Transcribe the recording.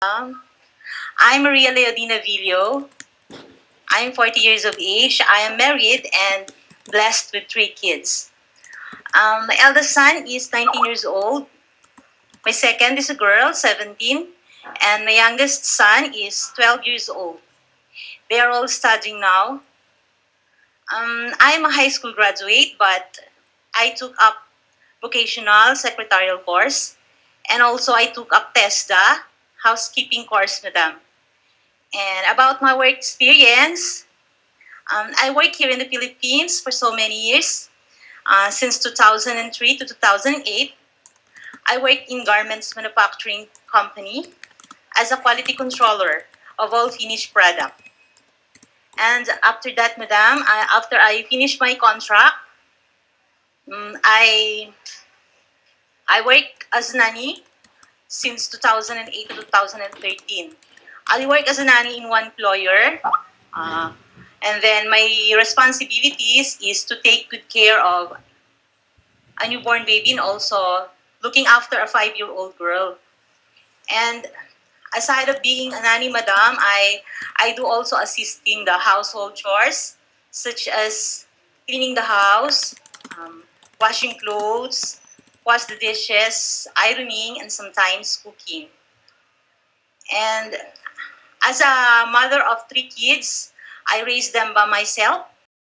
Um, I'm Maria Leodina Villo. I'm 40 years of age. I am married and blessed with 3 kids. My eldest son is 19 years old. My second is a girl, 17. And my youngest son is 12 years old. They are all studying now. I'm a high school graduate, but I took up vocational secretarial course. And also I took up TESDA, housekeeping course, madam. And about my work experience, I worked here in the Philippines for so many years. Since 2003 to 2008, I worked in garments manufacturing company as a quality controller of all finished product. And after that, madam, after I finished my contract, I worked as nanny since 2008 to 2013. I work as a nanny in one employer. Uh, and then my responsibilities is to take good care of a newborn baby and also looking after a 5-year-old girl. And aside of being a nanny, madam, I do also assisting the household chores, such as cleaning the house, washing clothes, wash the dishes, ironing, and sometimes cooking. And as a mother of 3 kids, I raised them by myself.